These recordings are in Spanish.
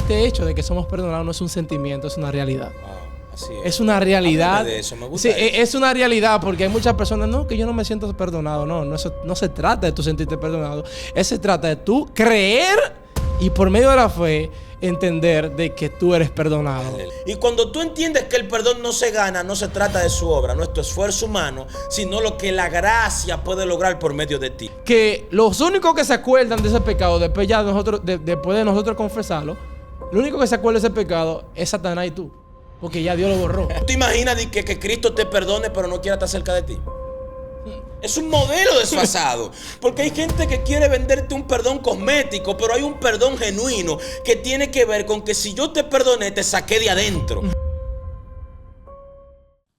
este hecho de que somos perdonados no es un sentimiento, es una realidad. Wow, así es. Es una realidad. De eso, me gusta sí, eso. Es una realidad porque hay muchas personas, no, que yo no me siento perdonado. No se trata de tú sentirte perdonado. Se trata de tú creer y por medio de la fe entender de que tú eres perdonado. Y cuando tú entiendes que el perdón no se gana, no se trata de su obra, no es tu esfuerzo humano, sino lo que la gracia puede lograr por medio de ti. Que los únicos que se acuerdan de ese pecado después de nosotros confesarlo, lo único que se acuerda de ese pecado es Satanás y tú. Porque ya Dios lo borró. ¿Tú te imaginas que Cristo te perdone pero no quiera estar cerca de ti? Es un modelo desfasado. Porque hay gente que quiere venderte un perdón cosmético, pero hay un perdón genuino que tiene que ver con que si yo te perdoné, te saqué de adentro.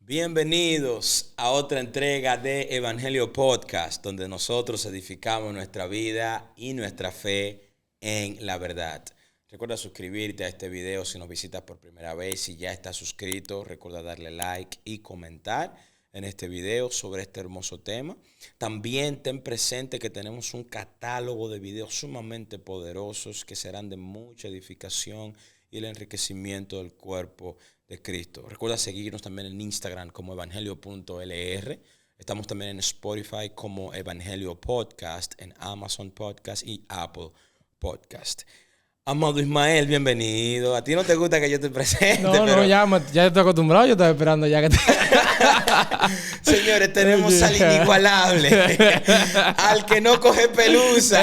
Bienvenidos a otra entrega de Evangelio Podcast, donde nosotros edificamos nuestra vida y nuestra fe en la verdad. Recuerda suscribirte a este video si nos visitas por primera vez. Si ya estás suscrito, recuerda darle like y comentar en este video sobre este hermoso tema. También ten presente que tenemos un catálogo de videos sumamente poderosos que serán de mucha edificación y el enriquecimiento del cuerpo de Cristo. Recuerda seguirnos también en Instagram como evangelio.lr. Estamos también en Spotify como Evangelio Podcast, en Amazon Podcast y Apple Podcast. Amado Ismael, bienvenido. ¿A ti no te gusta que yo te presente? No, ya estoy acostumbrado. Yo estaba esperando ya que te... Señores, tenemos al inigualable, al que no coge pelusa,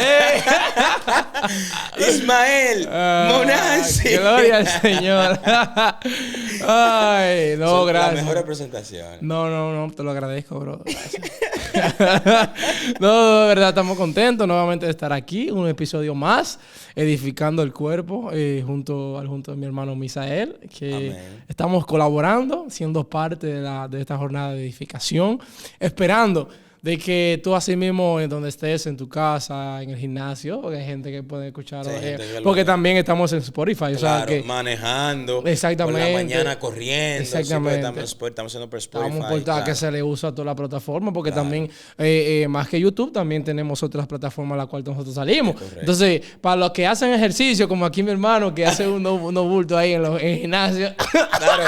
Ismael Monansi. Gloria al Señor. Ay, no, son gracias. Las mejores presentaciones. No, te lo agradezco, bro. No, de verdad, estamos contentos nuevamente de estar aquí. Un episodio más, edificando el cuerpo, junto a mi hermano Misael, que Amén. Estamos colaborando, siendo parte de esta jornada de edificación, esperando de que tú así mismo, en donde estés, en tu casa, en el gimnasio, porque hay gente que puede escuchar, Sí, porque también estamos en Spotify. Claro, o sea, que manejando, exactamente, por la mañana corriendo. Exactamente. Sí, estamos haciendo por Spotify. Estamos por claro. que se le usa a toda la plataforma, porque Claro. también, más que YouTube, también tenemos otras plataformas a las cuales nosotros salimos. Entonces, para los que hacen ejercicio, como aquí mi hermano, que hace unos bultos ahí en el gimnasio. Claro.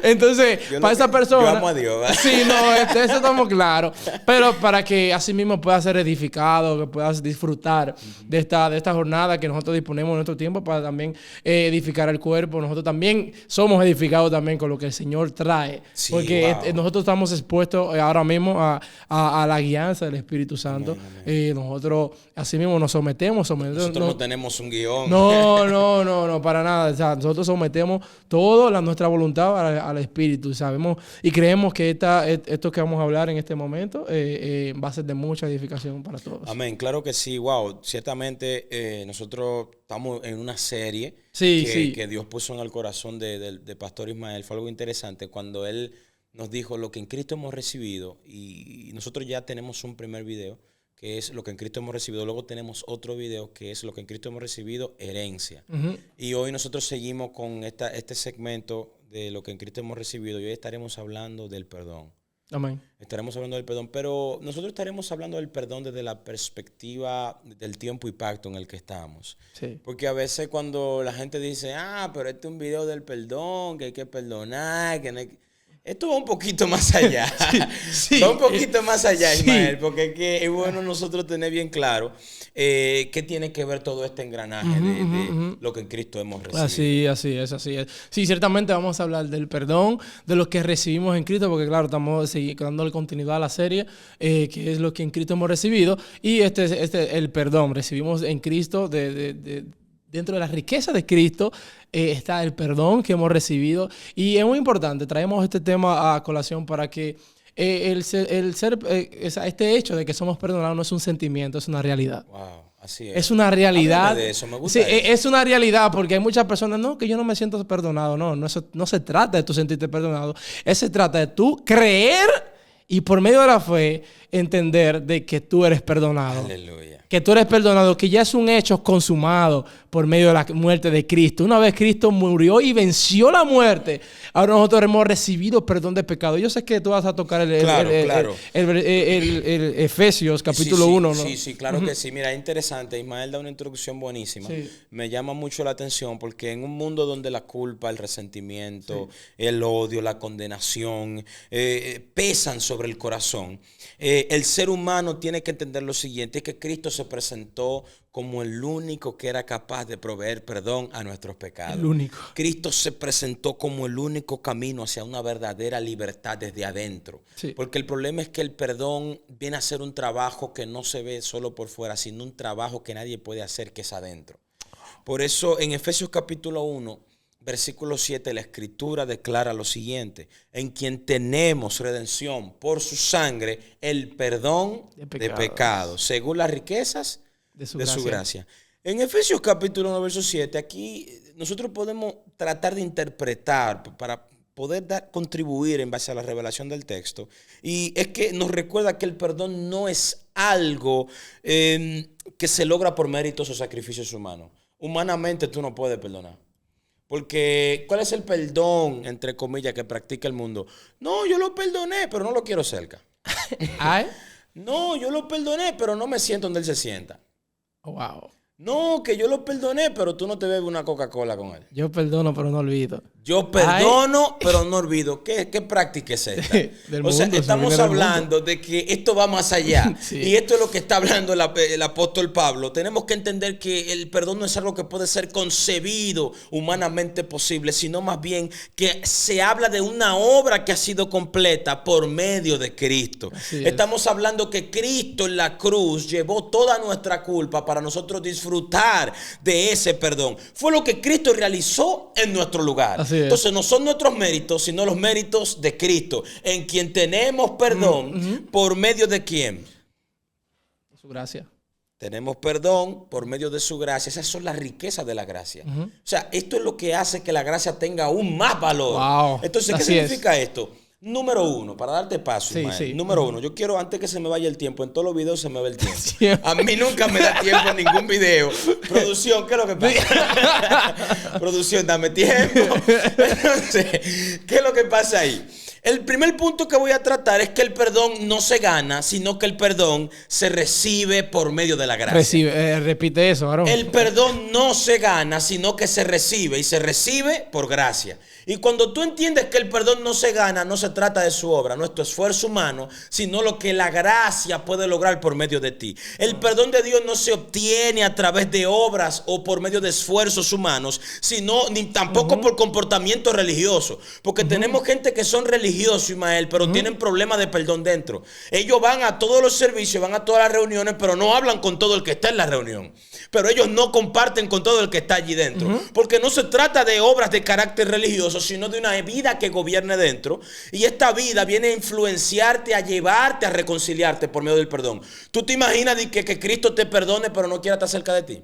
Entonces, para esa persona... Yo amo a Dios, ¿verdad? Sí, no, eso estamos claros. Pero para que así mismo puedas ser edificado, que puedas disfrutar de esta jornada que nosotros disponemos de nuestro tiempo para también edificar el cuerpo. Nosotros también somos edificados también con lo que el Señor trae. Sí, porque wow. Nosotros estamos expuestos ahora mismo a la guianza del Espíritu Santo. Amén. Nosotros así mismo nos sometemos. Nosotros no tenemos un guión. No, para nada. O sea, nosotros sometemos toda nuestra voluntad al Espíritu. Sabemos y creemos que esto que vamos a hablar en este momento va a ser de mucha edificación para todos. Amén, claro que sí. Wow, ciertamente nosotros estamos en una serie que Dios puso en el corazón de Pastor Ismael. Fue algo interesante cuando él nos dijo lo que en Cristo hemos recibido, y nosotros ya tenemos un primer video que es lo que en Cristo hemos recibido. Luego tenemos otro video que es lo que en Cristo hemos recibido, herencia. Uh-huh. Y hoy nosotros seguimos con este segmento de lo que en Cristo hemos recibido, y hoy estaremos hablando del perdón. Amén. Estaremos hablando del perdón, pero nosotros estaremos hablando del perdón desde la perspectiva del tiempo y pacto en el que estamos. Sí. Porque a veces cuando la gente dice, pero este es un video del perdón, que hay que perdonar, que no hay... Esto va un poquito más allá. Sí, va un poquito más allá, Ismael, porque es bueno nosotros tener bien claro qué tiene que ver todo este engranaje de lo que en Cristo hemos recibido. Así es. Sí, ciertamente vamos a hablar del perdón, de lo que recibimos en Cristo, porque claro, estamos dándole continuidad a la serie, que es lo que en Cristo hemos recibido, y el perdón, recibimos en Cristo dentro de la riqueza de Cristo está el perdón que hemos recibido. Y es muy importante, traemos este tema a colación para que este hecho de que somos perdonados no es un sentimiento, es una realidad. Wow, así es. Es una realidad. De eso, me gusta eso. Es una realidad, porque hay muchas personas, no, que yo no me siento perdonado. No se trata de tú sentirte perdonado. Se trata de tú creer y por medio de la fe entender de que tú eres perdonado. Aleluya. Que tú eres perdonado, que ya es un hecho consumado por medio de la muerte de Cristo. Una vez Cristo murió y venció la muerte, ahora nosotros hemos recibido perdón de pecado. Yo sé que tú vas a tocar el Efesios capítulo 1, ¿no? Sí, claro que sí. Mira, es interesante. Ismael da una introducción buenísima. Sí. Me llama mucho la atención porque en un mundo donde la culpa, el resentimiento, el odio, la condenación pesan sobre el corazón, el ser humano tiene que entender lo siguiente, es que Cristo se presentó como el único que era capaz de proveer perdón a nuestros pecados. El único. Cristo se presentó como el único camino hacia una verdadera libertad desde adentro. Sí. Porque el problema es que el perdón viene a ser un trabajo que no se ve solo por fuera, sino un trabajo que nadie puede hacer, que es adentro. Por eso en Efesios capítulo 1, versículo 7, la Escritura declara lo siguiente: en quien tenemos redención por su sangre, el perdón de pecados, según las riquezas de su gracia. En Efesios capítulo 1, verso 7, aquí nosotros podemos tratar de interpretar para poder contribuir en base a la revelación del texto. Y es que nos recuerda que el perdón no es algo que se logra por méritos o sacrificios humanos. Humanamente tú no puedes perdonar. Porque, ¿cuál es el perdón, entre comillas, que practica el mundo? No, yo lo perdoné, pero no lo quiero cerca. No, yo lo perdoné, pero no me siento donde él se sienta. Wow. No, que yo lo perdoné, pero tú no te bebes una Coca-Cola con él. Yo perdono, pero no olvido. Yo perdono, pero no olvido. ¿Qué práctica es esta? O sea, estamos hablando de que esto va más allá. Sí. Y esto es lo que está hablando el apóstol Pablo. Tenemos que entender que el perdón no es algo que puede ser concebido humanamente posible, sino más bien que se habla de una obra que ha sido completa por medio de Cristo. Estamos hablando que Cristo en la cruz llevó toda nuestra culpa para nosotros disfrutar de ese perdón. Fue lo que Cristo realizó en nuestro lugar. Entonces no son nuestros méritos, sino los méritos de Cristo, en quien tenemos perdón. ¿Por medio de quién? Su gracia. Tenemos perdón por medio de su gracia. Esas son las riquezas de la gracia. O sea, esto es lo que hace que la gracia tenga aún más valor. Wow. Entonces, ¿qué significa esto? Número uno, para darte paso, Ismael. Número uno, yo quiero, antes que se me vaya el tiempo, en todos los videos se me va el tiempo. A mí nunca me da tiempo en ningún video. Producción, ¿qué es lo que pasa? Producción, dame tiempo. Entonces, ¿qué es lo que pasa ahí? El primer punto que voy a tratar es que el perdón no se gana, sino que el perdón se recibe por medio de la gracia. Repite eso, Aarón. El perdón no se gana, sino que se recibe, y se recibe por gracia. Y cuando tú entiendes que el perdón no se gana, no se trata de su obra, no es tu esfuerzo humano, sino lo que la gracia puede lograr por medio de ti. El perdón de Dios no se obtiene a través de obras o por medio de esfuerzos humanos, sino ni tampoco por comportamiento religioso. Porque tenemos gente que son religiosos, Ismael, pero tienen problemas de perdón dentro. Ellos van a todos los servicios, van a todas las reuniones, pero no hablan con todo el que está en la reunión. Pero ellos no comparten con todo el que está allí dentro. Porque no se trata de obras de carácter religioso, sino de una vida que gobierne dentro. Y esta vida viene a influenciarte, a llevarte, a reconciliarte por medio del perdón. ¿Tú te imaginas de que Cristo te perdone pero no quiera estar cerca de ti?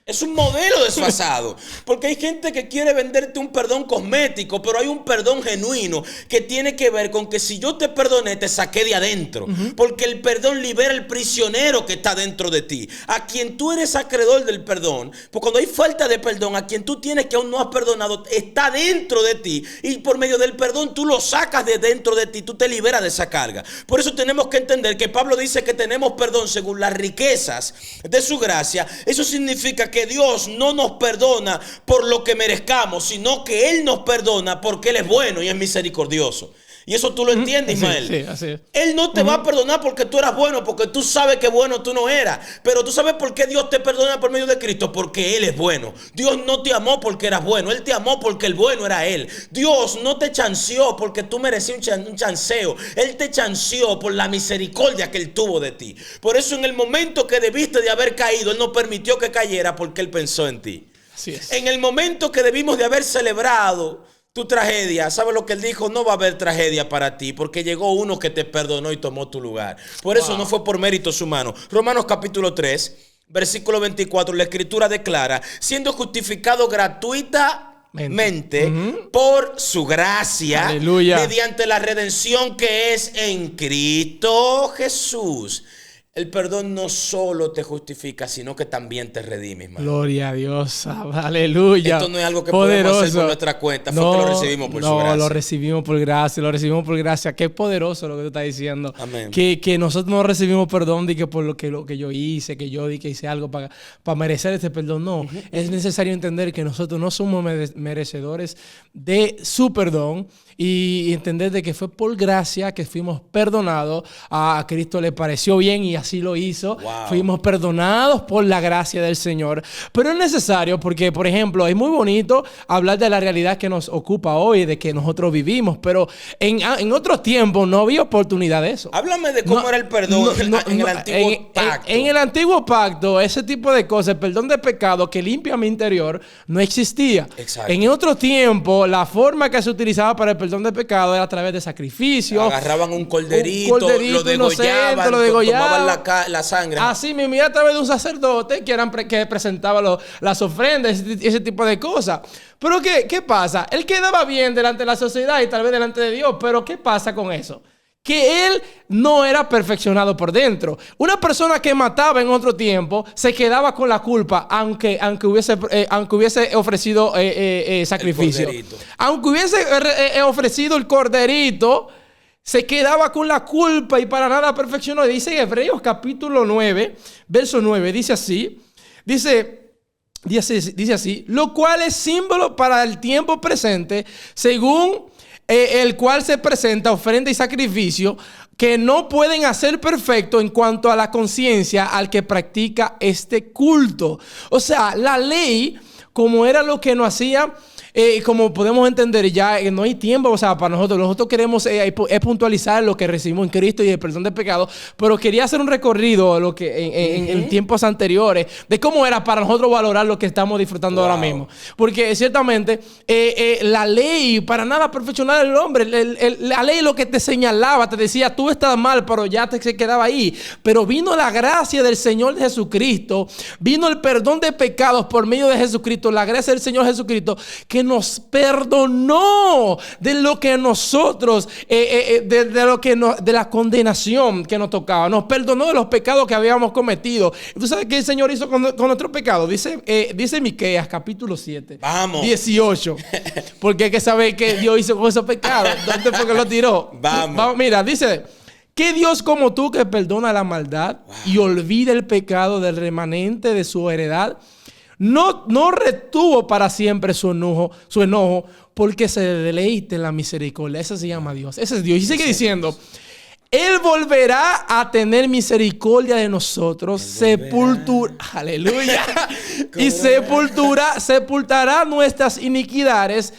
Es un modelo desfasado, porque hay gente que quiere venderte un perdón cosmético, pero hay un perdón genuino que tiene que ver con que si yo te perdoné, te saqué de adentro, porque el perdón libera el prisionero que está dentro de ti, a quien tú eres acreedor del perdón. Porque cuando hay falta de perdón, a quien tú tienes que aún no has perdonado, está dentro de ti, y por medio del perdón tú lo sacas de dentro de ti, tú te liberas de esa carga. Por eso tenemos que entender que Pablo dice que tenemos perdón según las riquezas de su gracia. Eso significa que Dios no nos perdona por lo que merezcamos, sino que Él nos perdona porque Él es bueno y es misericordioso. Y eso tú lo entiendes, Ismael. Sí, así es. Él no te va a perdonar porque tú eras bueno, porque tú sabes que bueno tú no eras. Pero tú sabes por qué Dios te perdona por medio de Cristo, porque Él es bueno. Dios no te amó porque eras bueno, Él te amó porque el bueno era Él. Dios no te chanceó porque tú merecías un chanceo. Él te chanceó por la misericordia que Él tuvo de ti. Por eso en el momento que debiste de haber caído, Él no permitió que cayera porque Él pensó en ti. Así es. En el momento que debimos de haber celebrado tu tragedia, ¿sabes lo que Él dijo? No va a haber tragedia para ti porque llegó uno que te perdonó y tomó tu lugar. Por eso no fue por méritos humanos. Romanos capítulo 3, versículo 24, la Escritura declara, siendo justificado gratuitamente por su gracia, aleluya, mediante la redención que es en Cristo Jesús. El perdón no solo te justifica, sino que también te redime, hermano. Gloria a Dios. Aleluya. Esto no es algo que poderoso. podemos hacer por nuestra cuenta. Fue que lo recibimos por su gracia. No, lo recibimos por gracia. Lo recibimos por gracia. Qué poderoso lo que tú estás diciendo. Amén. Que nosotros no recibimos perdón de que por lo que yo hice, que yo di que hice algo para merecer este perdón. No. Es necesario entender que nosotros no somos merecedores de su perdón. Y entender de que fue por gracia que fuimos perdonados. A Cristo le pareció bien y así lo hizo. Wow. Fuimos perdonados por la gracia del Señor. Pero es necesario porque, por ejemplo, es muy bonito hablar de la realidad que nos ocupa hoy, de que nosotros vivimos. Pero en otros tiempos no había oportunidad de eso. Háblame de cómo era el perdón en el antiguo pacto. En el antiguo pacto, ese tipo de cosas, el perdón de pecado que limpia mi interior, no existía. Exacto. En otro tiempo, la forma que se utilizaba para el perdón de pecado era a través de sacrificios. Agarraban un corderito, lo degollaban, tomaban la sangre. Así mismo, y a través de un sacerdote que presentaba las ofrendas, ese tipo de cosas. Pero ¿qué pasa? Él quedaba bien delante de la sociedad y tal vez delante de Dios, pero ¿qué pasa con eso? Que él no era perfeccionado por dentro. Una persona que mataba en otro tiempo se quedaba con la culpa aunque hubiese ofrecido sacrificio. Aunque hubiese ofrecido el corderito, se quedaba con la culpa y para nada perfeccionó. Dice en Hebreos capítulo 9, verso 9, dice así. Dice así, lo cual es símbolo para el tiempo presente, según el cual se presenta ofrenda y sacrificio que no pueden hacer perfecto en cuanto a la conciencia al que practica este culto. O sea, la ley, como era lo que nos hacía, como podemos entender ya, no hay tiempo, o sea, para nosotros queremos puntualizar lo que recibimos en Cristo y el perdón de pecados, pero quería hacer un recorrido lo que en tiempos anteriores de cómo era para nosotros valorar lo que estamos disfrutando ahora mismo, porque ciertamente la ley para nada perfeccionar al hombre, la ley lo que te señalaba, te decía tú estás mal, pero ya se quedaba ahí, pero vino la gracia del Señor Jesucristo, vino el perdón de pecados por medio de Jesucristo, la gracia del Señor Jesucristo que nos perdonó de lo que nosotros, de la condenación que nos tocaba. Nos perdonó de los pecados que habíamos cometido. ¿Tú sabes qué el Señor hizo con nuestros pecados? Dice Miqueas capítulo 7. Vamos. 18. Porque hay que saber qué Dios hizo con esos pecados. ¿Dónde fue que lo tiró? Vamos. Mira, dice: ¿qué Dios como tú que perdona la maldad y olvida el pecado del remanente de su heredad? No retuvo para siempre su enojo, porque se deleite en la misericordia. Ese se llama Dios. Ese es Dios. Y sigue diciendo: Él volverá a tener misericordia de nosotros, aleluya, y sepultará nuestras iniquidades,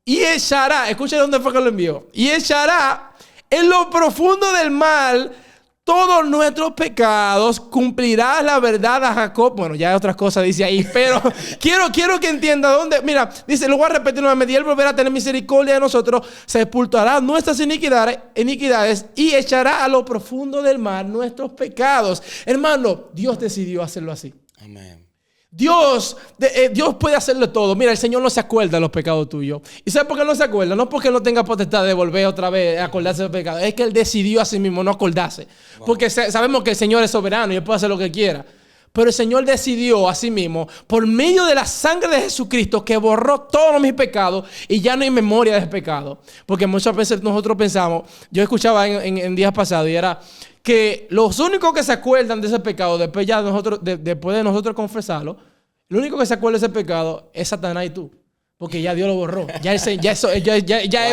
y echará, escucha dónde fue que lo envió, y echará en lo profundo del mar todos nuestros pecados, cumplirá la verdad a Jacob. Bueno, ya hay otras cosas dice ahí, pero quiero que entienda dónde. Mira, dice, lo voy a repetir nuevamente: y Él volverá a tener misericordia de nosotros, sepultará nuestras iniquidades y echará a lo profundo del mar nuestros pecados. Hermano, Dios decidió hacerlo así. Amén. Dios puede hacerlo todo. Mira, el Señor no se acuerda de los pecados tuyos. ¿Y sabes por qué no se acuerda? No porque no tenga potestad de volver otra vez a acordarse de los pecados. Es que Él decidió a sí mismo no acordarse. Wow. Porque sabemos que el Señor es soberano y Él puede hacer lo que quiera. Pero el Señor decidió a sí mismo, por medio de la sangre de Jesucristo, que borró todos mis pecados y ya no hay memoria de ese pecado. Porque muchas veces nosotros pensamos, yo escuchaba en días pasados y era que los únicos que se acuerdan de ese pecado después de nosotros confesarlo, lo único que se acuerda de ese pecado es Satanás y tú. Porque ya Dios lo borró. Ya es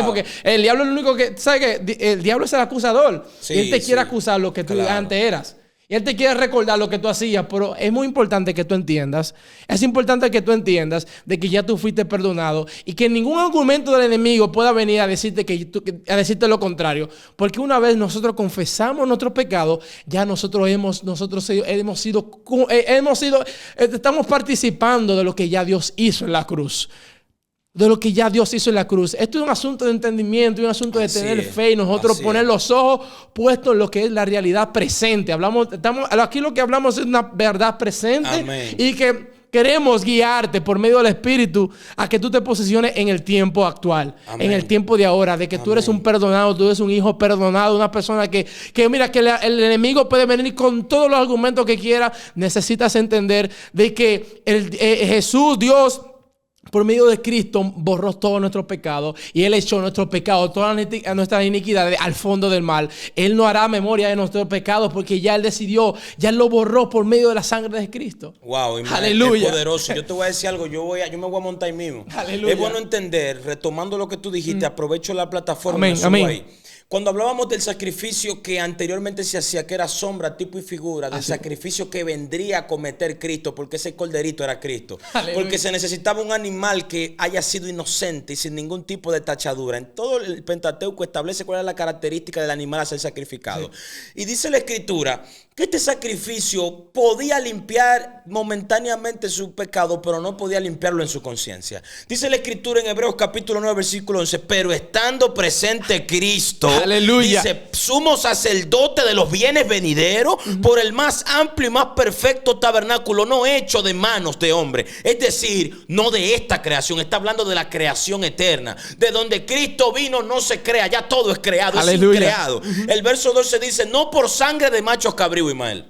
porque el diablo es el único que... ¿Sabes qué? El diablo es el acusador. Sí, y él te quiere acusar lo que tú antes eras. Y Él te quiere recordar lo que tú hacías, pero es muy importante que tú entiendas. Es importante que tú entiendas de que ya tú fuiste perdonado y que ningún argumento del enemigo pueda venir a decirte lo contrario. Porque una vez nosotros confesamos nuestros pecados, ya estamos participando de lo que ya Dios hizo en la cruz. De lo que ya Dios hizo en la cruz. Esto es un asunto de entendimiento y un asunto de tener fe y nosotros poner los ojos puestos en lo que es la realidad presente. Aquí lo que hablamos es una verdad presente. Amén. Y que queremos guiarte por medio del Espíritu a que tú te posiciones en el tiempo actual, Amén. en el tiempo de ahora, de que tú eres un perdonado, tú eres un hijo perdonado, una persona que mira, que el enemigo puede venir con todos los argumentos que quiera. Necesitas entender de que Jesús, Dios, por medio de Cristo, borró todos nuestros pecados y Él echó nuestros pecados, todas nuestras iniquidades al fondo del mar. Él no hará memoria de nuestros pecados porque ya Él decidió, ya Él lo borró por medio de la sangre de Cristo. Wow, aleluya. Es poderoso. Yo te voy a decir algo, yo me voy a montar ahí mismo. Aleluya. Es bueno entender, retomando lo que tú dijiste, aprovecho la plataforma. Amén, amén. Ahí. Cuando hablábamos del sacrificio que anteriormente se hacía, que era sombra, tipo y figura, del sacrificio que vendría a cometer Cristo, porque ese corderito era Cristo. Aleluya. Porque se necesitaba un animal que haya sido inocente y sin ningún tipo de tachadura. En todo el Pentateuco establece cuál es la característica del animal a ser sacrificado. Sí. Y dice la Escritura que este sacrificio podía limpiar momentáneamente su pecado, pero no podía limpiarlo en su conciencia. Dice la Escritura en Hebreos capítulo 9, versículo 11, pero estando presente Cristo, aleluya, dice, sumo sacerdote de los bienes venideros, por el más amplio y más perfecto tabernáculo, no hecho de manos de hombre. Es decir, no de esta creación, está hablando de la creación eterna. De donde Cristo vino no se crea, ya todo es creado, aleluya, es increado. El verso 12 dice, no por sangre de machos cabríos, Ismael.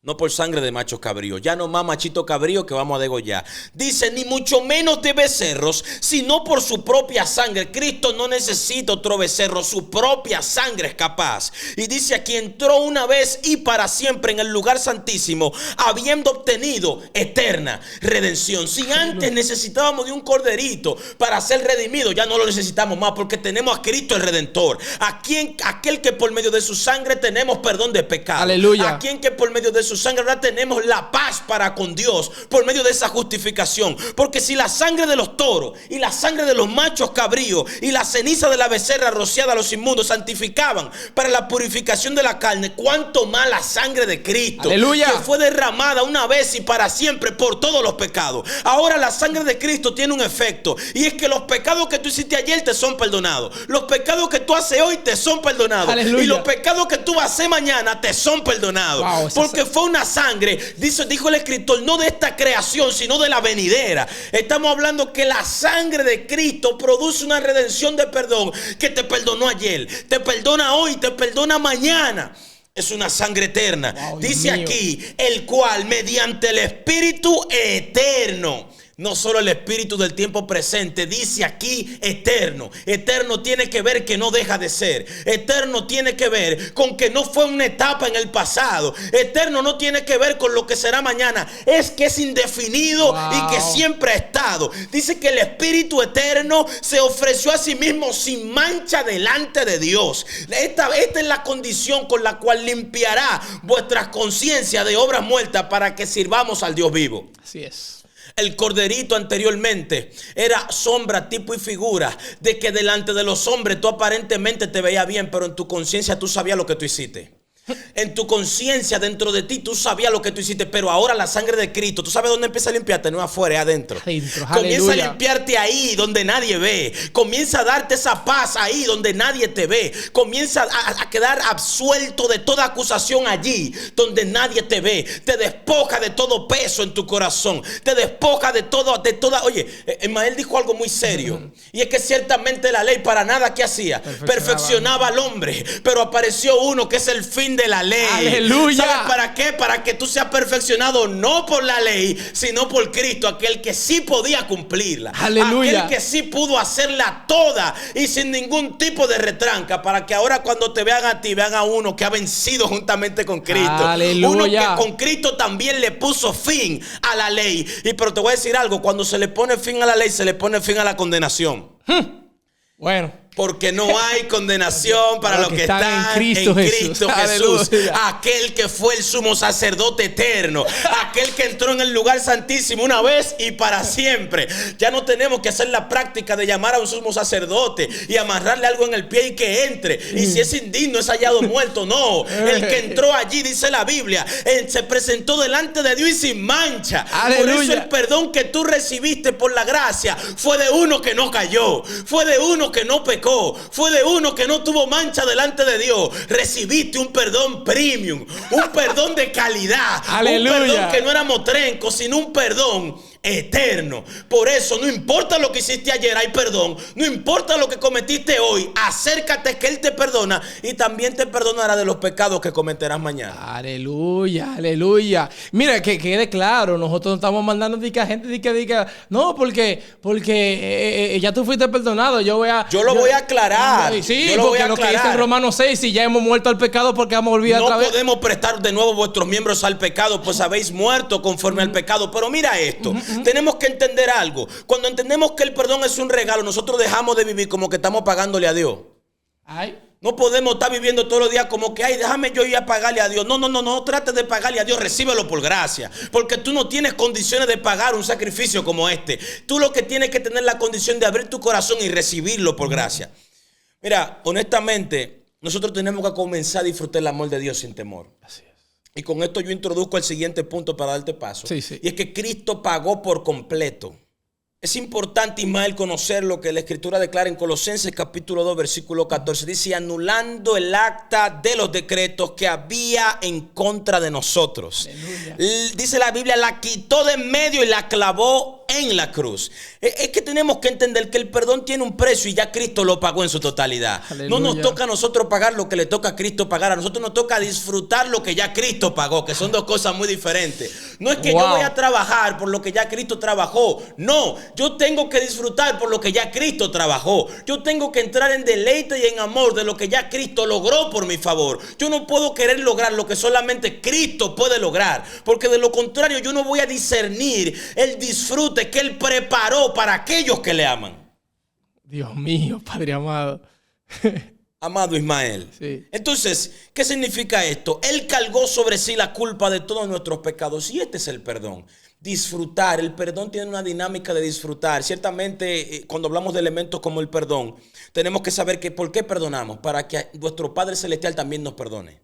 No por sangre de machos cabríos, ya no más machito cabrío que vamos a degollar. Dice, ni mucho menos de becerros, sino por su propia sangre. Cristo no necesita otro becerro, su propia sangre es capaz. Y dice, aquí entró una vez y para siempre en el lugar santísimo, habiendo obtenido eterna redención. Si antes necesitábamos de un corderito para ser redimido, ya no lo necesitamos más, porque tenemos a Cristo el Redentor, aquel que por medio de su sangre tenemos perdón de pecado. Aleluya. A quien que por medio de su sangre ahora tenemos la paz para con Dios por medio de esa justificación. Porque si la sangre de los toros y la sangre de los machos cabríos y la ceniza de la becerra rociada a los inmundos santificaban para la purificación de la carne, cuánto más la sangre de Cristo, aleluya, que fue derramada una vez y para siempre por todos los pecados. Ahora la sangre de Cristo tiene un efecto, y es que los pecados que tú hiciste ayer te son perdonados, los pecados que tú haces hoy te son perdonados, aleluya, y los pecados que tú vas a hacer mañana te son perdonados. Wow, porque fue una sangre, dijo el escritor, no de esta creación, sino de la venidera. Estamos hablando que la sangre de Cristo produce una redención de perdón, que te perdonó ayer, te perdona hoy, te perdona mañana. Es una sangre eterna. Wow, dice aquí, el cual mediante el Espíritu eterno, no solo el espíritu del tiempo presente, dice aquí eterno. Eterno tiene que ver que no deja de ser. Eterno tiene que ver con que no fue una etapa en el pasado. Eterno no tiene que ver con lo que será mañana. Es que es indefinido, wow, y que siempre ha estado. Dice que el Espíritu eterno se ofreció a sí mismo sin mancha delante de Dios. Esta es la condición con la cual limpiará vuestras conciencias de obras muertas para que sirvamos al Dios vivo. Así es. El corderito anteriormente era sombra, tipo y figura de que delante de los hombres tú aparentemente te veías bien, pero en tu conciencia tú sabías lo que tú hiciste. En tu conciencia, dentro de ti, tú sabías lo que tú hiciste. Pero ahora la sangre de Cristo, ¿tú sabes dónde empieza a limpiarte? No es afuera, es adentro. Comienza a limpiarte ahí donde nadie ve. Comienza a darte esa paz ahí donde nadie te ve. Comienza a quedar absuelto de toda acusación allí donde nadie te ve. Te despoja de todo peso en tu corazón. Te despoja de toda. Oye, Ismael dijo algo muy serio. Y es que ciertamente la ley para nada que hacía perfeccionaba al hombre. Pero apareció uno que es el fin de la ley. Aleluya. ¿Sabes para qué? Para que tú seas perfeccionado no por la ley, sino por Cristo, aquel que sí podía cumplirla. Aleluya. Aquel que sí pudo hacerla toda y sin ningún tipo de retranca, para que ahora cuando te vean a ti, vean a uno que ha vencido juntamente con Cristo. Aleluya. Uno que con Cristo también le puso fin a la ley. Pero te voy a decir algo, cuando se le pone fin a la ley, se le pone fin a la condenación. Bueno. Porque no hay condenación para los que están en Cristo Jesús. Aquel que fue el sumo sacerdote eterno, aquel que entró en el lugar santísimo una vez y para siempre. Ya no tenemos que hacer la práctica de llamar a un sumo sacerdote y amarrarle algo en el pie y que entre. Y si es indigno es hallado muerto. No, el que entró allí, dice la Biblia, se presentó delante de Dios y sin mancha. Aleluya. Por eso el perdón que tú recibiste por la gracia fue de uno que no cayó, fue de uno que no pecó, pecó, fue de uno que no tuvo mancha delante de Dios. Recibiste un perdón premium, un perdón de calidad. Aleluya. Un perdón que no era motrenco, sino un perdón eterno. Por eso no importa lo que hiciste ayer, hay perdón. No importa lo que cometiste hoy, acércate que Él te perdona y también te perdonará de los pecados que cometerás mañana. Aleluya, aleluya. Mira, que quede claro, nosotros no estamos mandando a gente que diga, no, porque ya tú fuiste perdonado. Yo lo voy a aclarar. Sí, yo lo porque voy a lo aclarar. que dice en Romanos 6, si ya hemos muerto al pecado, porque vamos a olvidar otra vez. No podemos prestar de nuevo vuestros miembros al pecado, pues habéis muerto conforme al pecado. Pero mira esto, tenemos que entender algo. Cuando entendemos que el perdón es un regalo, nosotros dejamos de vivir como que estamos pagándole a Dios. Ay. No podemos estar viviendo todos los días como que, ay, déjame yo ir a pagarle a Dios. No trates de pagarle a Dios, recíbelo por gracia. Porque tú no tienes condiciones de pagar un sacrificio como este. Tú lo que tienes que tener la condición de abrir tu corazón y recibirlo por gracia. Mira, honestamente, nosotros tenemos que comenzar a disfrutar el amor de Dios sin temor. Así es. Y con esto yo introduzco el siguiente punto para darte paso. Sí, sí. Y es que Cristo pagó por completo. Es importante, Ismael, conocer lo que la Escritura declara en Colosenses capítulo 2, versículo 14. Dice, anulando el acta de los decretos que había en contra de nosotros. Aleluya. Dice la Biblia, la quitó de en medio y la clavó en la cruz. Es que tenemos que entender que el perdón tiene un precio y ya Cristo lo pagó en su totalidad. Aleluya. No nos toca a nosotros pagar lo que le toca a Cristo pagar. A nosotros nos toca disfrutar lo que ya Cristo pagó, que son dos cosas muy diferentes. No es que yo voy a trabajar por lo que ya Cristo trabajó. No, yo tengo que disfrutar por lo que ya Cristo trabajó. Yo tengo que entrar en deleite y en amor de lo que ya Cristo logró por mi favor. Yo no puedo querer lograr lo que solamente Cristo puede lograr, porque de lo contrario yo no voy a discernir el disfrute que Él preparó para aquellos que le aman. Dios mío, Padre amado. Amado Ismael. Sí. Entonces, ¿qué significa esto? Él cargó sobre sí la culpa de todos nuestros pecados y este es el perdón. Disfrutar, el perdón tiene una dinámica de disfrutar. Ciertamente, cuando hablamos de elementos como el perdón, tenemos que saber que por qué perdonamos, para que nuestro Padre Celestial también nos perdone.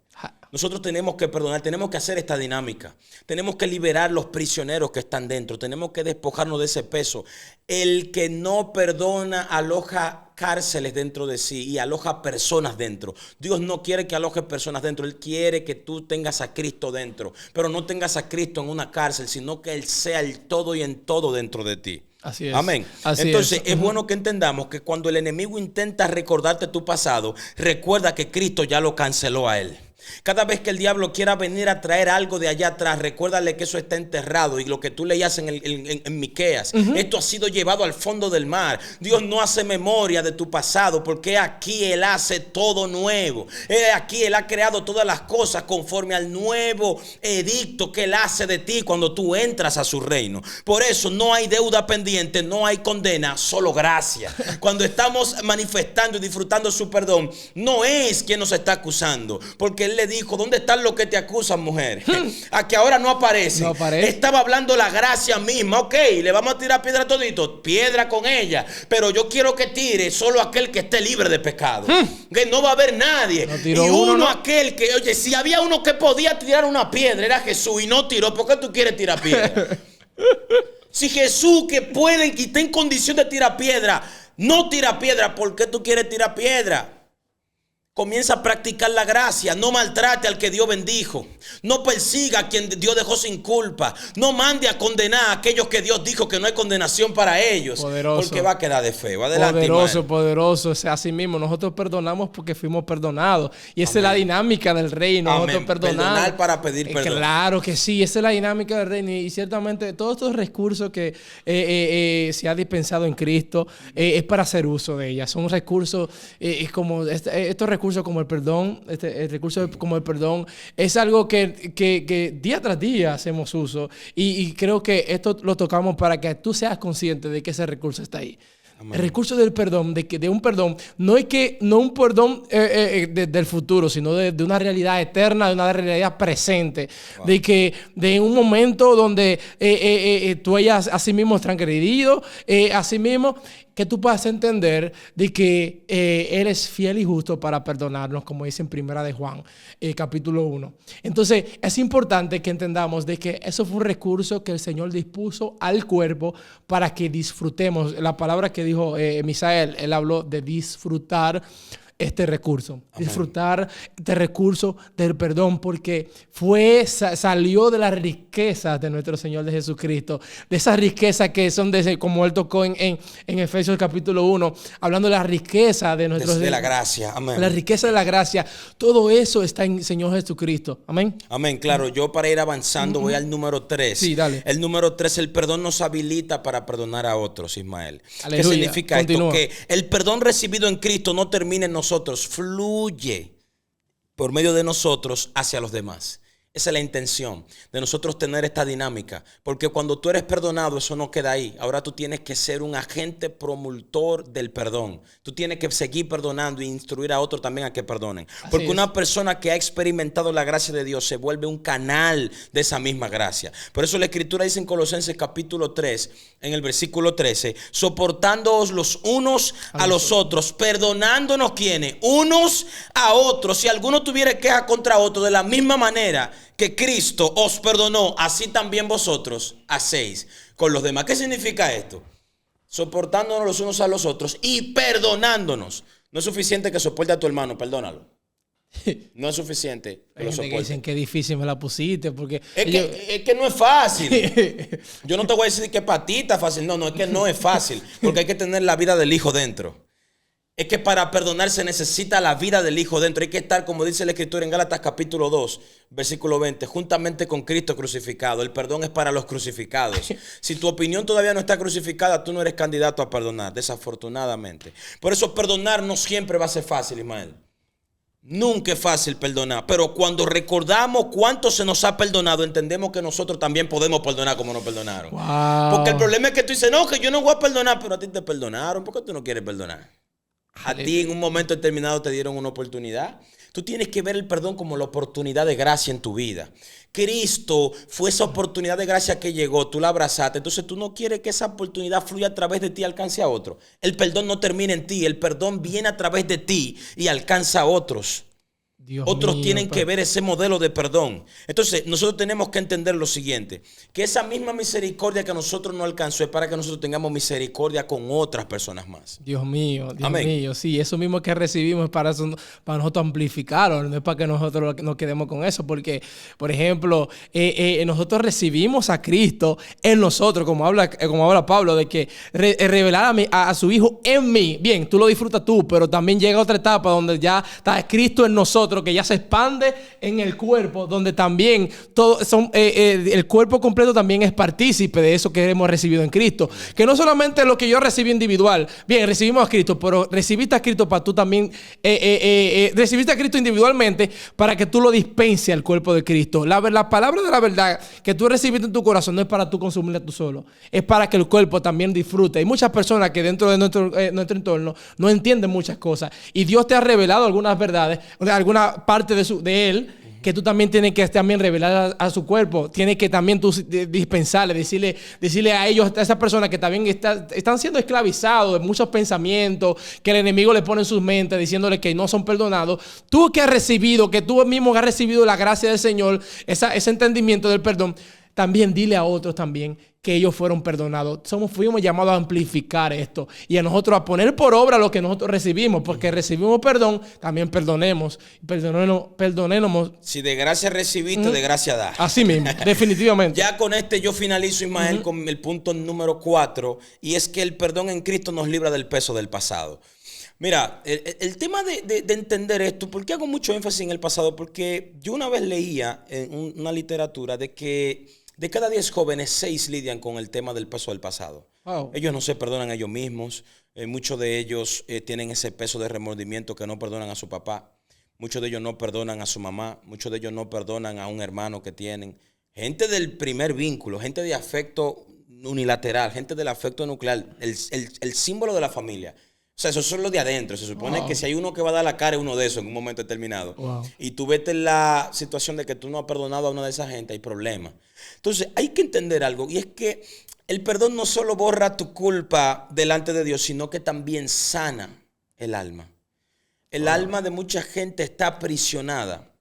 Nosotros tenemos que perdonar, tenemos que hacer esta dinámica. Tenemos que liberar los prisioneros que están dentro, tenemos que despojarnos de ese peso. El que no perdona aloja cárceles dentro de sí y aloja personas dentro. Dios no quiere que aloje personas dentro, Él quiere que tú tengas a Cristo dentro, pero no tengas a Cristo en una cárcel, sino que Él sea el todo y en todo dentro de ti. Así es. Amén. Así Entonces es. es bueno que entendamos que cuando el enemigo intenta recordarte tu pasado, recuerda que Cristo ya lo canceló a él. Cada vez que el diablo quiera venir a traer algo de allá atrás, recuérdale que eso está enterrado. Y lo que tú leías en Miqueas, esto ha sido llevado al fondo del mar. Dios no hace memoria de tu pasado, porque aquí Él hace todo nuevo. Aquí Él ha creado todas las cosas conforme al nuevo edicto que Él hace de ti cuando tú entras a su reino. Por eso no hay deuda pendiente, no hay condena, solo gracia. Cuando estamos manifestando y disfrutando su perdón, no es quien nos está acusando, porque Él le dijo, ¿dónde están los que te acusan, mujer? A que ahora no aparecen. No aparece. Estaba hablando la gracia misma. Ok, le vamos a tirar piedra todito, piedra con ella, pero yo quiero que tire solo aquel que esté libre de pecado. Que no va a haber nadie. No y uno aquel que, oye, si había uno que podía tirar una piedra, era Jesús y no tiró. ¿Por qué tú quieres tirar piedra? Si Jesús, que puede y está en condición de tirar piedra, no tira piedra, ¿por qué tú quieres tirar piedra? Comienza a practicar la gracia. No maltrate al que Dios bendijo. No persiga a quien Dios dejó sin culpa. No mande a condenar a aquellos que Dios dijo que no hay condenación para ellos. Poderoso. Porque va a quedar de feo. Adelante, poderoso, poderoso. O sea, así mismo, nosotros perdonamos porque fuimos perdonados. Y esa es la dinámica del reino. Nosotros perdonar para pedir perdón. Claro que sí, esa es la dinámica del reino. Y ciertamente todos estos recursos que se ha dispensado en Cristo es para hacer uso de ellas. Son recursos como estos recursos como el perdón, el recurso como el perdón es algo que día tras día hacemos uso y creo que esto lo tocamos para que tú seas consciente de que ese recurso está ahí. Amén. El recurso del perdón, de un perdón, no un perdón del futuro, sino de una realidad eterna, de una realidad presente. Wow. De un momento donde tú hayas a sí mismo transgredido, a sí mismo, que tú puedas entender de que Él es fiel y justo para perdonarnos, como dice en Primera de Juan, capítulo 1. Entonces, es importante que entendamos de que eso fue un recurso que el Señor dispuso al cuerpo para que disfrutemos. La palabra que dijo Misael, él habló de disfrutar este recurso. Amén. Disfrutar este recurso del perdón, porque salió de las riquezas de nuestro Señor de Jesucristo, de esas riquezas que son como Él tocó en Efesios capítulo 1, hablando de la riqueza de nuestro de la gracia. Amén. La riqueza de la gracia, todo eso está en Señor Jesucristo. Amén. Amén, claro. Yo, para ir avanzando, voy al número 3. Sí, dale. El número 3, el perdón nos habilita para perdonar a otros, Ismael. Aleluya. ¿Qué significa Continúa. esto? Que el perdón recibido en Cristo no termina en nosotros, fluye por medio de nosotros hacia los demás. Esa es la intención de nosotros tener esta dinámica. Porque cuando tú eres perdonado, eso no queda ahí. Ahora tú tienes que ser un agente promultor del perdón. Tú tienes que seguir perdonando e instruir a otros también a que perdonen. Porque una persona que ha experimentado la gracia de Dios se vuelve un canal de esa misma gracia. Por eso la Escritura dice en Colosenses capítulo 3, en el versículo 13, soportándoos los unos a los otros, perdonándonos ¿quiénes? Unos a otros. Si alguno tuviera queja contra otro, de la misma manera que Cristo os perdonó, así también vosotros hacéis con los demás. ¿Qué significa esto? Soportándonos los unos a los otros y perdonándonos. No es suficiente que soporte a tu hermano, perdónalo. No es suficiente que lo soporte. Dicen que difícil me la pusiste porque... Es que no es fácil. Yo no te voy a decir que para ti está fácil. No, es que no es fácil. Porque hay que tener la vida del Hijo dentro. Es que para perdonar se necesita la vida del Hijo dentro. Hay que estar, como dice la Escritura en Gálatas capítulo 2, versículo 20, juntamente con Cristo crucificado. El perdón es para los crucificados. Si tu opinión todavía no está crucificada, tú no eres candidato a perdonar, desafortunadamente. Por eso perdonar no siempre va a ser fácil, Ismael. Nunca es fácil perdonar, pero cuando recordamos cuánto se nos ha perdonado, entendemos que nosotros también podemos perdonar como nos perdonaron. Wow. Porque el problema es que tú dices, no, que yo no voy a perdonar, pero a ti te perdonaron. ¿Por qué tú no quieres perdonar? A ti en un momento determinado te dieron una oportunidad. Tú tienes que ver el perdón como la oportunidad de gracia en tu vida. Cristo fue esa oportunidad de gracia que llegó, tú la abrazaste. Entonces tú no quieres que esa oportunidad fluya a través de ti y alcance a otro. El perdón no termina en ti, el perdón viene a través de ti y alcanza a otros. Otros tienen que ver ese modelo de perdón. Entonces, nosotros tenemos que entender lo siguiente, que esa misma misericordia que a nosotros nos alcanzó es para que nosotros tengamos misericordia con otras personas más. Dios mío, Amén. mío. Sí, eso mismo que recibimos es para nosotros amplificarlo, no es para que nosotros nos quedemos con eso, porque, por ejemplo, nosotros recibimos a Cristo en nosotros, como habla Pablo, de que revelar a su Hijo en mí. Bien, tú lo disfrutas tú, pero también llega otra etapa donde ya está Cristo en nosotros, que ya se expande en el cuerpo, donde también el cuerpo completo también es partícipe de eso que hemos recibido en Cristo. Que no solamente lo que yo recibí individual, bien, recibimos a Cristo, pero recibiste a Cristo para tú también, recibiste a Cristo individualmente para que tú lo dispenses al cuerpo de Cristo. La palabra de la verdad que tú recibiste en tu corazón no es para tú consumirla tú solo, es para que el cuerpo también disfrute. Hay muchas personas que dentro de nuestro entorno no entienden muchas cosas y Dios te ha revelado algunas verdades, alguna parte de Él, que tú también tienes que también revelar a su cuerpo. Tienes que también tú dispensarle, decirle a ellos, a esas personas que también están siendo esclavizados de muchos pensamientos que el enemigo le pone en sus mentes, diciéndole que no son perdonados. Tú que has recibido, que tú mismo has recibido la gracia del Señor, ese entendimiento del perdón, también dile a otros también que ellos fueron perdonados. Fuimos llamados a amplificar esto y a nosotros a poner por obra lo que nosotros recibimos, porque recibimos perdón, también perdonemos. Perdonemos. Si de gracia recibiste, de gracia da. Así mismo, definitivamente. Ya con este yo finalizo, Ismael, con el punto número 4, y es que el perdón en Cristo nos libra del peso del pasado. Mira, el tema de entender esto, ¿por qué hago mucho énfasis en el pasado? Porque yo una vez leía en una literatura de que de cada 10 jóvenes, 6 lidian con el tema del peso del pasado. Wow. Ellos no se perdonan a ellos mismos. Muchos de ellos tienen ese peso de remordimiento que no perdonan a su papá. Muchos de ellos no perdonan a su mamá. Muchos de ellos no perdonan a un hermano que tienen. Gente del primer vínculo, gente de afecto unilateral, gente del afecto nuclear, el símbolo de la familia. O sea, eso es lo de adentro. Se supone que si hay uno que va a dar la cara, es uno de esos en un momento determinado. Y tú vete en la situación de que tú no has perdonado a una de esas gente, hay problemas. Entonces, hay que entender algo, y es que el perdón no solo borra tu culpa delante de Dios, sino que también sana el alma. El alma de mucha gente está aprisionada,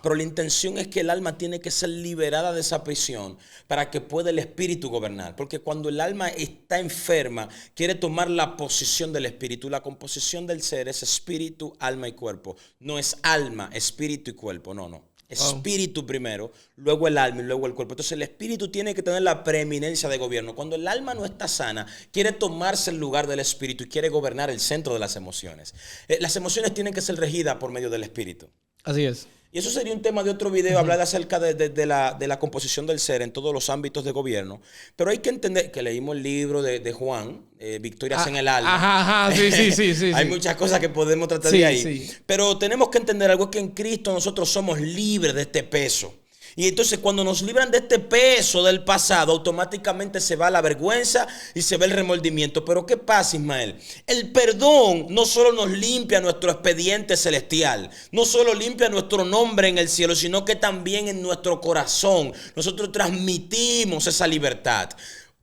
pero la intención es que el alma tiene que ser liberada de esa prisión para que pueda el espíritu gobernar. Porque cuando el alma está enferma, quiere tomar la posición del espíritu. La composición del ser es espíritu, alma y cuerpo. No es alma, espíritu y cuerpo, no. Espíritu primero, luego el alma y luego el cuerpo. Entonces el espíritu tiene que tener la preeminencia de gobierno. Cuando el alma no está sana, quiere tomarse el lugar del espíritu y quiere gobernar el centro de las emociones. Las emociones tienen que ser regidas por medio del espíritu. Así es. Y eso sería un tema de otro video, hablar acerca de la composición del ser en todos los ámbitos de gobierno. Pero hay que entender que leímos el libro de Juan, Victorias en el alma. Sí. Hay muchas cosas que podemos tratar de ahí. Sí. Pero tenemos que entender algo, que en Cristo nosotros somos libres de este peso. Y entonces cuando nos libran de este peso del pasado, automáticamente se va la vergüenza y se va el remordimiento. Pero ¿qué pasa, Ismael? El perdón no solo nos limpia nuestro expediente celestial, no solo limpia nuestro nombre en el cielo, sino que también en nuestro corazón nosotros transmitimos esa libertad.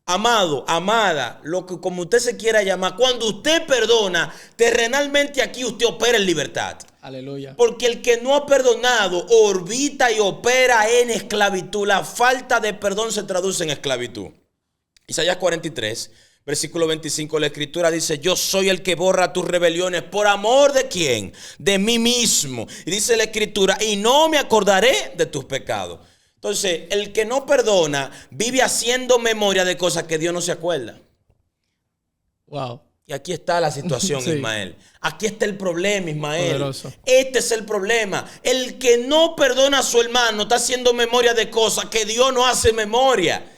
Amado, amada, lo que como usted se quiera llamar, cuando usted perdona, terrenalmente aquí usted opera en libertad. Aleluya. Porque el que no ha perdonado orbita y opera en esclavitud. La falta de perdón se traduce en esclavitud. Isaías 43, versículo 25, la escritura dice: yo soy el que borra tus rebeliones. ¿Por amor de quién? De mí mismo. Y dice la escritura: y no me acordaré de tus pecados. Entonces, el que no perdona vive haciendo memoria de cosas que Dios no se acuerda. Wow. Y aquí está la situación, sí. Ismael. Aquí está el problema, Ismael. Poderoso. Este es el problema. El que no perdona a su hermano está haciendo memoria de cosas que Dios no hace memoria.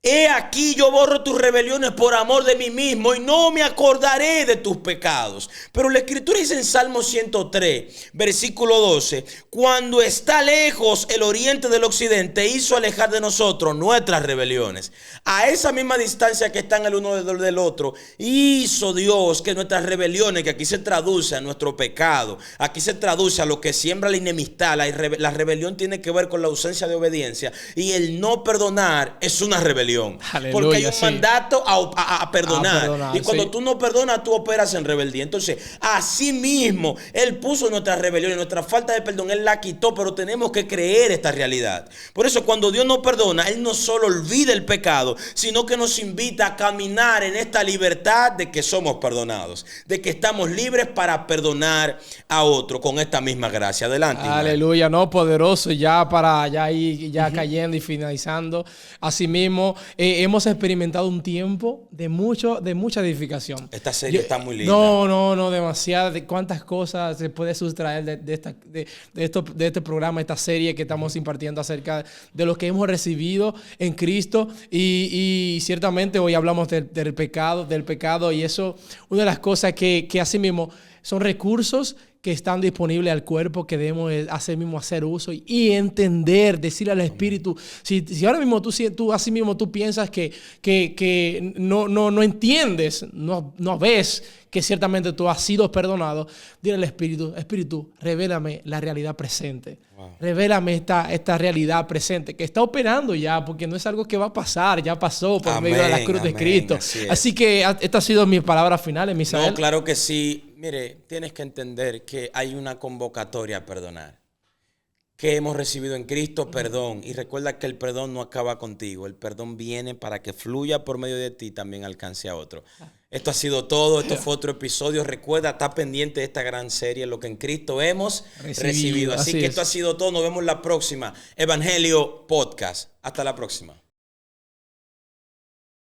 He aquí yo borro tus rebeliones por amor de mí mismo y no me acordaré de tus pecados. Pero la escritura dice en Salmo 103, versículo 12, cuando está lejos el oriente del occidente, hizo alejar de nosotros nuestras rebeliones. A esa misma distancia que están el uno del otro, hizo Dios que nuestras rebeliones, que aquí se traduce a nuestro pecado, aquí se traduce a lo que siembra la enemistad. La rebelión tiene que ver con la ausencia de obediencia, y el no perdonar es una rebelión. Aleluya, porque hay un mandato a perdonar. Y cuando tú no perdonas, tú operas en rebeldía. Entonces, así mismo, Él puso nuestra rebelión y nuestra falta de perdón, Él la quitó, pero tenemos que creer esta realidad. Por eso, cuando Dios nos perdona, Él no solo olvida el pecado, sino que nos invita a caminar en esta libertad de que somos perdonados, de que estamos libres para perdonar a otro con esta misma gracia. Adelante. Aleluya, no, poderoso. Ya para ir cayendo y finalizando, así mismo, hemos experimentado un tiempo de mucha edificación. Esta serie está muy linda. No, demasiada. De cuántas cosas se puede sustraer de este programa, esta serie que estamos impartiendo acerca de lo que hemos recibido en Cristo. Y ciertamente hoy hablamos del pecado, y eso, una de las cosas que así mismo son recursos que están disponibles al cuerpo, que debemos hacer uso y entender, decirle al Espíritu. Si ahora mismo tú piensas que no entiendes, no ves que ciertamente tú has sido perdonado, dile al Espíritu, revélame la realidad presente. Wow. Revélame esta realidad presente que está operando ya, porque no es algo que va a pasar, ya pasó por medio de la cruz de Cristo. Así que esta ha sido mi palabra final, Misael. No, claro que sí. Mire, tienes que entender que hay una convocatoria a perdonar. Que hemos recibido en Cristo perdón. Y recuerda que el perdón no acaba contigo. El perdón viene para que fluya por medio de ti y también alcance a otro. Esto ha sido todo. Esto fue otro episodio. Recuerda, está pendiente de esta gran serie, lo que en Cristo hemos recibido. Así que esto ha sido todo. Nos vemos la próxima. Evangelio Podcast. Hasta la próxima.